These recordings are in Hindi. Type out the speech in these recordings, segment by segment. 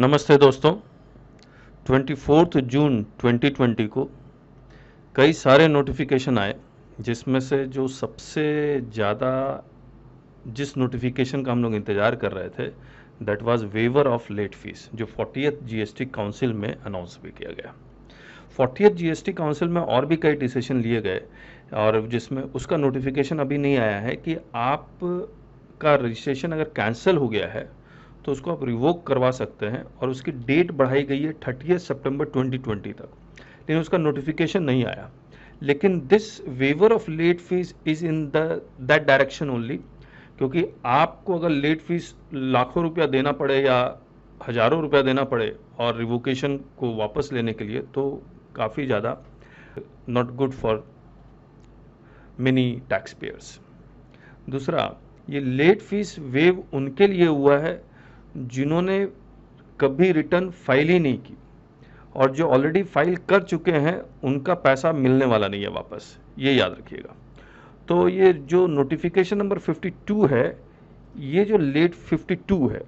नमस्ते दोस्तों। 24 जून 2020 को कई सारे नोटिफिकेशन आए, जिसमें से जो सबसे ज़्यादा जिस नोटिफिकेशन का हम लोग इंतज़ार कर रहे थे, that was waiver of late fees, जो 40th जीएसटी काउंसिल में अनाउंस भी किया गया। 40th जीएसटी काउंसिल में और भी कई डिसीजन लिए गए, और जिसमें उसका नोटिफिकेशन अभी नहीं आया है कि आप का रजिस्ट्रेशन अगर कैंसिल हो गया है तो उसको आप रिवोक करवा सकते हैं, और उसकी डेट बढ़ाई गई है 30 सितंबर 2020 तक, लेकिन उसका नोटिफिकेशन नहीं आया। लेकिन this waiver of late fees is in that direction only, क्योंकि आपको अगर लेट फीस लाखों रुपया देना पड़े या हज़ारों रुपया देना पड़े और रिवोकेशन को वापस लेने के लिए, तो काफ़ी ज़्यादा not good for many tax payers. दूसरा, ये लेट फीस वेव उनके लिए हुआ है जिन्होंने कभी रिटर्न फाइल ही नहीं की, और जो ऑलरेडी फाइल कर चुके हैं उनका पैसा मिलने वाला नहीं है वापस, ये याद रखिएगा। तो ये जो नोटिफिकेशन नंबर 52 है, ये जो लेट 52 है,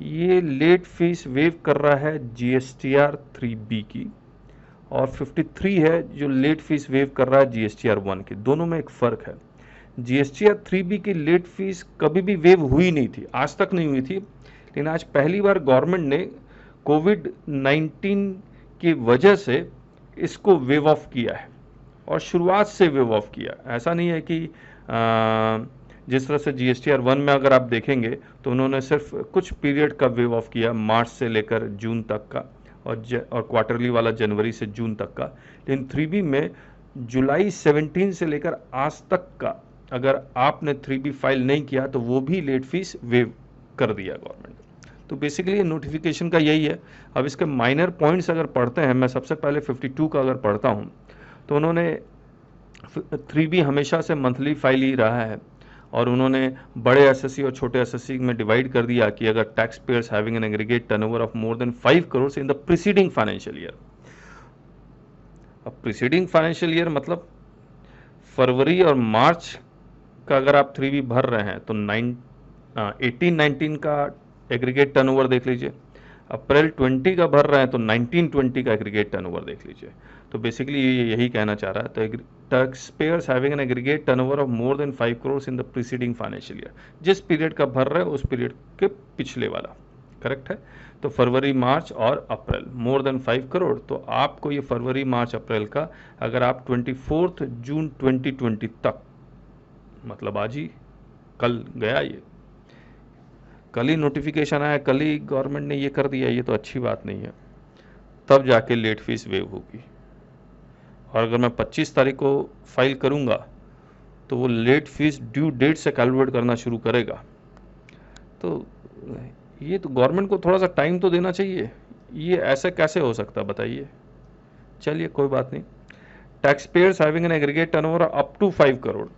ये लेट फीस वेव कर रहा है GSTR 3B की, और 53 है जो लेट फीस वेव कर रहा है GSTR 1 की। दोनों में एक फ़र्क है। GSTR 3B की लेट फीस कभी भी वेव हुई नहीं थी, आज तक नहीं हुई थी, लेकिन आज पहली बार गवर्नमेंट ने कोविड-19 की वजह से इसको वेव ऑफ किया है, और शुरुआत से वेव ऑफ किया। ऐसा नहीं है कि जिस तरह से GSTR 1 में अगर आप देखेंगे तो उन्होंने सिर्फ कुछ पीरियड का वेव ऑफ किया, मार्च से लेकर जून तक का, और क्वार्टरली वाला जनवरी से जून तक का। लेकिन 3B में जुलाई 17 से लेकर आज तक का अगर आपने 3B फाइल नहीं किया तो वो भी लेट फीस वेव कर दिया गवर्नमेंट। तो बेसिकली नोटिफिकेशन का यही है। अब इसके माइनर पॉइंट्स अगर पढ़ते हैं, मैं सबसे पहले 52 का अगर पढ़ता हूँ, तो उन्होंने 3B हमेशा से मंथली फाइल ही रहा है, और उन्होंने बड़े एसएससी और छोटे एसएससी में डिवाइड कर दिया कि अगर tax payers having an aggregate turnover of more than 5 crore in the preceding financial year. अब प्रीसीडिंग फाइनेंशियल ईयर मतलब फरवरी और मार्च का अगर आप 3B भर रहे हैं तो 18-19 का एग्रीगेट टर्नओवर देख लीजिए, अप्रैल 20 का भर रहे हैं तो 19-20 का एग्रीगेट टर्नओवर देख लीजिए। तो बेसिकली ये यही कहना चाह रहा है। तो tax payers having an aggregate turnover of more than 5 crore in the preceding financial year, जिस पीरियड का भर रहे हैं उस पीरियड के पिछले वाला, करेक्ट है। तो फरवरी, मार्च और अप्रैल, मोर देन 5 करोड़। तो आपको ये फरवरी, मार्च, अप्रैल का अगर आप 24 जून 2020 तक, मतलब आज ही, कल गया ये, कल ही नोटिफिकेशन आया, कल ही गवर्नमेंट ने ये कर दिया, ये तो अच्छी बात नहीं है, तब जाके लेट फीस वेव होगी। और अगर मैं 25 तारीख को फाइल करूंगा तो वो लेट फीस ड्यू डेट से कैलकुलेट करना शुरू करेगा। तो ये तो गवर्नमेंट को थोड़ा सा टाइम तो देना चाहिए, ये ऐसे कैसे हो सकता है बताइए। चलिए कोई बात नहीं। Taxpayers having an aggregate turnover up to 5 crore,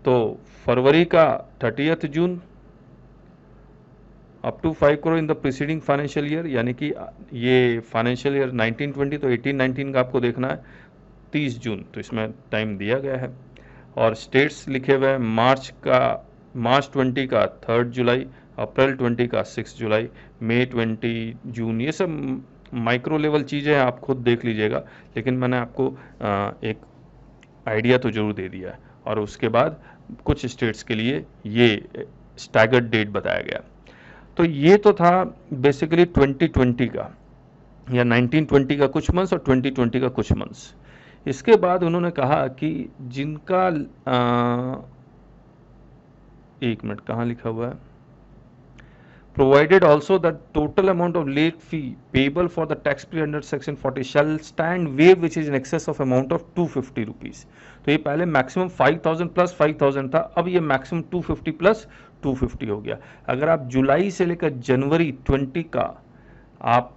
तो फरवरी का 30 जून up to 5 crore in the preceding financial year, यानी कि ये फाइनेंशियल ईयर 19-20, तो 18-19 का आपको देखना है 30 जून, तो इसमें टाइम दिया गया है। और स्टेट्स लिखे हुए हैं, मार्च 20 का 3 जुलाई, अप्रैल 20 का 6 जुलाई, मई 20 जून। ये सब माइक्रो लेवल चीज़ें हैं, आप खुद देख लीजिएगा, लेकिन मैंने आपको एक आइडिया तो ज़रूर दे दिया है। और उसके बाद कुछ स्टेट्स के लिए ये स्टैगर्ड डेट बताया गया। तो ये तो था बेसिकली 2020 का, या 1920 का कुछ मंथ्स और 2020 का कुछ मंथ्स। इसके बाद उन्होंने कहा कि जिनका एक मिनट, कहाँ लिखा हुआ है, provided also the total amount of late fee payable for the taxpayer under section 40 shall stand waived which is in excess of amount of 250 rupees। तो ये पहले मैक्सिमम 5000 प्लस 5000 था, अब ये मैक्सिमम 250 प्लस 250 हो गया। अगर आप जुलाई से लेकर जनवरी 20 का आप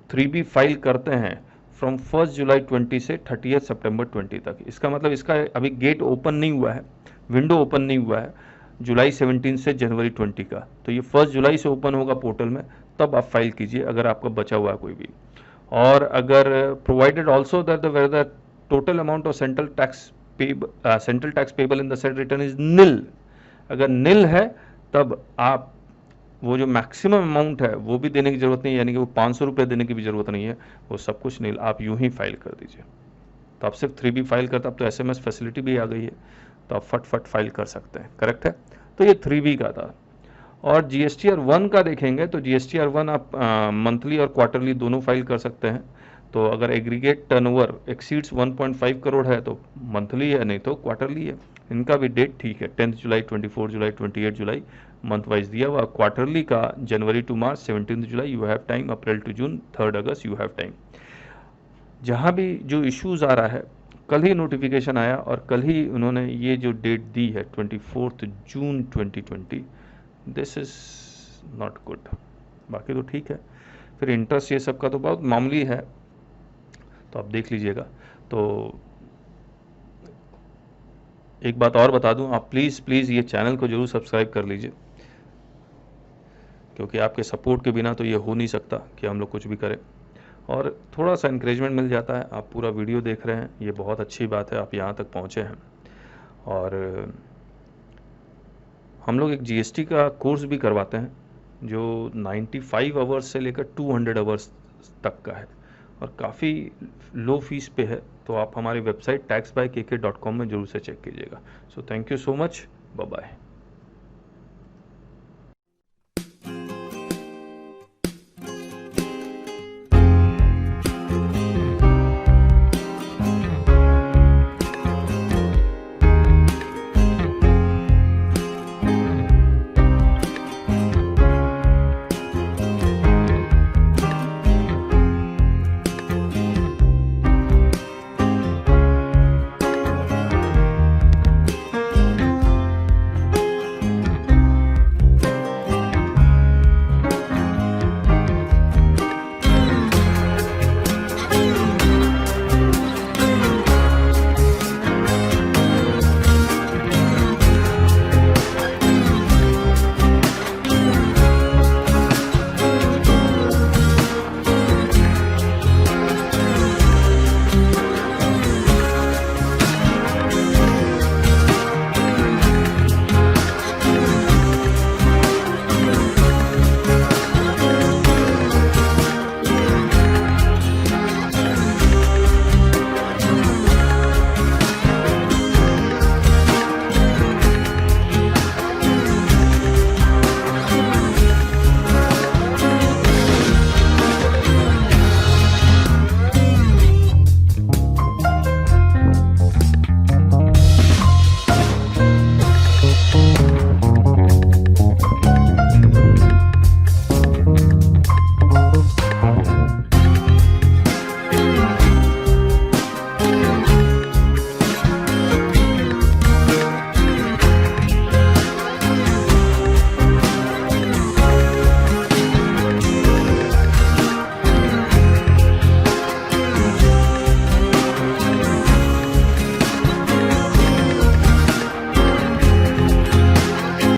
3B फाइल करते हैं फ्रॉम 1 जुलाई 20 से 30 सितंबर 20 तक, इसका मतलब इसका अभी गेट ओपन नहीं हुआ है, विंडो ओपन नहीं हुआ है जुलाई 17 से जनवरी 20 का, तो ये 1 जुलाई से ओपन होगा पोर्टल में, तब आप फाइल कीजिए अगर आपका बचा हुआ है कोई भी। और अगर provided also that the total amount of central tax payable in the said return is निल, अगर निल है तब आप वो जो मैक्सिमम अमाउंट है वो भी देने की ज़रूरत नहीं है, यानी कि वो 500 रुपये देने की भी ज़रूरत नहीं है, वो सब कुछ नहीं, आप यूं ही फाइल कर दीजिए। तो आप सिर्फ 3B फाइल करते, अब तो SMS फैसिलिटी भी आ गई है, तो आप फट फाइल कर सकते हैं। करेक्ट है। तो ये 3B का था। और GSTR 1 का देखेंगे तो GSTR 1 आप मंथली और क्वार्टरली दोनों फाइल कर सकते हैं। तो अगर एग्रीगेट टर्नओवर एक्सीड्स 1.5 करोड़ है तो मंथली है, नहीं तो क्वार्टरली है। इनका भी डेट ठीक है, 10 जुलाई, 24 जुलाई, 28 जुलाई मंथ वाइज दिया हुआ। क्वार्टरली का January to March, 17 July you have time, April to June 3 August you have time. जहाँ भी जो इश्यूज आ रहा है, कल ही नोटिफिकेशन आया और कल ही उन्होंने ये जो डेट दी है 24 जून 2020, दिस इज़ नॉट गुड। बाकी तो ठीक है। फिर इंटरेस्ट ये सब का तो बहुत मामूली है, तो आप देख लीजिएगा। तो एक बात और बता दूं, आप प्लीज़ ये चैनल को जरूर सब्सक्राइब कर लीजिए, क्योंकि आपके सपोर्ट के बिना तो ये हो नहीं सकता कि हम लोग कुछ भी करें। और थोड़ा सा इंकरेजमेंट मिल जाता है। आप पूरा वीडियो देख रहे हैं, ये बहुत अच्छी बात है, आप यहाँ तक पहुँचे हैं। और हम लोग एक GST का कोर्स भी करवाते हैं, जो 95 आवर्स से लेकर 200 आवर्स तक का है, और काफ़ी लो फीस पे है। तो आप हमारी वेबसाइट taxbykk.com में ज़रूर से चेक कीजिएगा। So thank you so much, bye bye.